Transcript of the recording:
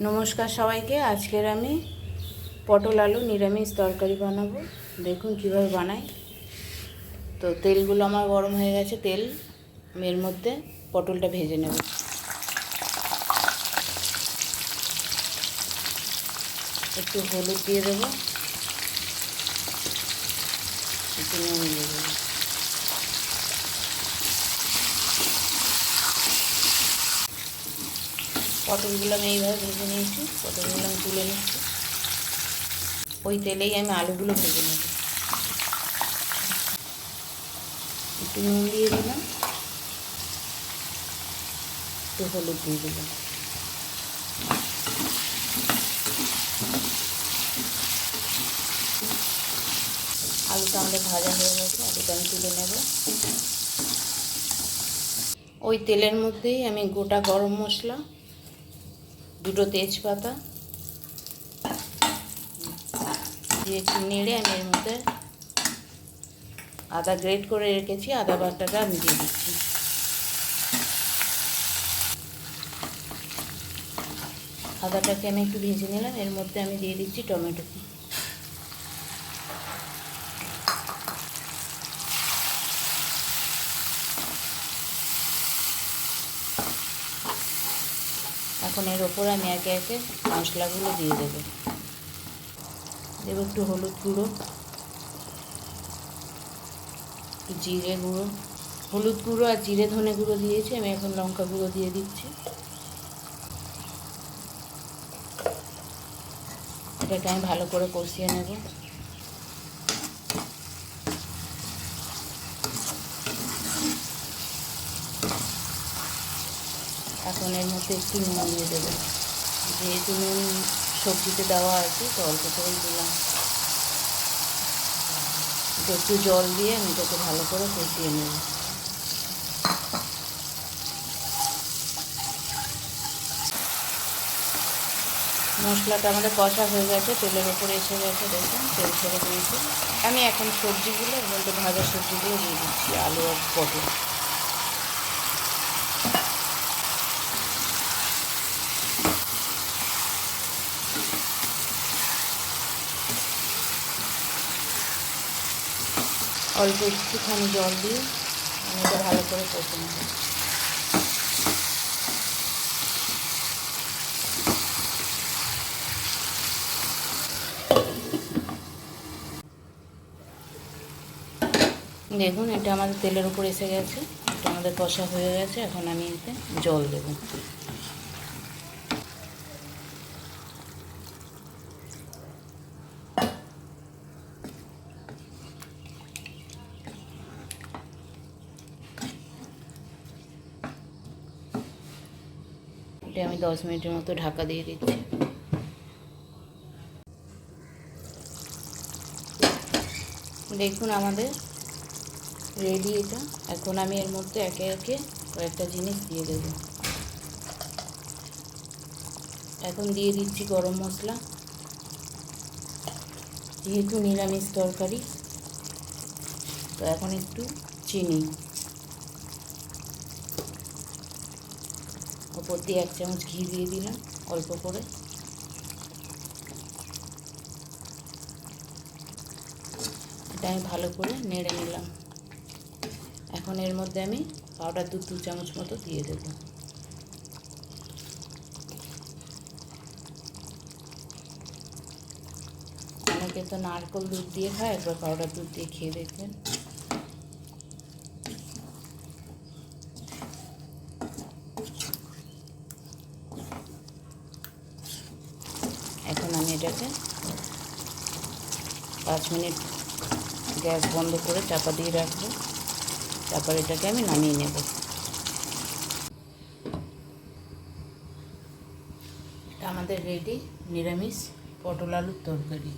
নমস্কার সবাইকে। আজকের আমি পটল আলু নিরামিষ তরকারি বানাবো। দেখুন কিভাবে বানাই। তো তেলগুলো আমার গরম হয়ে গেছে, তেল এর মধ্যে পটলটা ভেজে নেব। একটু হলুদ দিয়ে দেবো, একটু নুন দিয়ে দেবো। পটলগুলো আমি এইভাবে ভেজে নিয়েছি, পটলগুলো আমি তুলে নিচ্ছি। ওই তেলেই আমি আলুগুলো ভেজে নেব। একটু নুন দিয়ে দিলাম, একটু হলুদ দিয়ে দিলাম। আলুটা আমাদের ভাজা হয়ে গেছে, আলুটা আমি তুলে নেব। ওই তেলের মধ্যেই আমি গোটা গরম মশলা, দুটো তেজপাতা দিয়ে একটু নেড়ে আমি এর মধ্যে আদা গ্রেট করে রেখেছি, আদা বাটাটা আমি দিয়ে দিচ্ছি। আদাটাকে আমি একটু ভেজে নিলাম, এর মধ্যে আমি দিয়ে দিচ্ছি টমেটো। এখন এর ওপরে আমি একে একে মশলাগুলো দিয়ে দেবো। দেবো একটু হলুদ গুঁড়ো, একটু জিরে গুঁড়ো, হলুদ গুঁড়ো আর জিরে ধনে গুঁড়ো দিয়েছি। আমি এখন লঙ্কা গুঁড়ো দিয়ে দিচ্ছি। এটাকে আমি ভালো করে কষিয়ে নেব। এখন এর মধ্যে একটু নুন দিয়ে দেবো, যেহেতু নুন সবজিতে দেওয়া আছে তো অল্প করেই দিলাম। একটু জল দিয়ে আমি এটাকে ভালো করে কষিয়ে নেব। মশলাটা আমাদের কষা হয়ে গেছে, তেলের ওপরে এসে গেছে, দেখুন তেল ছেড়ে দিয়েছি। আমি এখন সবজিগুলো এর মধ্যে ভাজা সবজিগুলো দিয়ে দিচ্ছি, আলু আর পটল। অল্প একটুখানি জল দিয়ে আমি এটা ভালো করে কষে নেব। দেখুন এটা আমাদের তেলের উপর এসে গেছে, এটা আমাদের কষা হয়ে গেছে। এখন আমি এতে জল দেব। এটা আমি 10 মিনিটের মতো ঢাকা দিয়ে দিচ্ছি। দেখুন আমাদের রেডি এটা। এখন আমি এর মধ্যে একে একে কয়েকটা জিনিস দিয়ে দেব। এখন দিয়ে দিচ্ছি গরম মশলা, যেহেতু নিরামিষ তরকারি তো এখন একটু চিনি, ওপর দিয়ে 1 চামচ ঘি দিয়ে দিলাম অল্প করে। এটা আমি ভালো করে নেড়ে নিলাম। এখন এর মধ্যে আমি পাউডার দুধ 2 চামচ মতো দিয়ে দেব। অনেকে তো নারকেল দুধ দিয়ে খায়, একবার পাউডার দুধ দিয়ে খেয়ে দেখবেন। এখন আমি এটাকে 5 মিনিট গ্যাস বন্ধ করে চাপা দিয়ে রাখবো, তারপর এটাকে আমি নামিয়ে নেব। আমাদের রেডি নিরামিষ পটল আলুর তরকারি।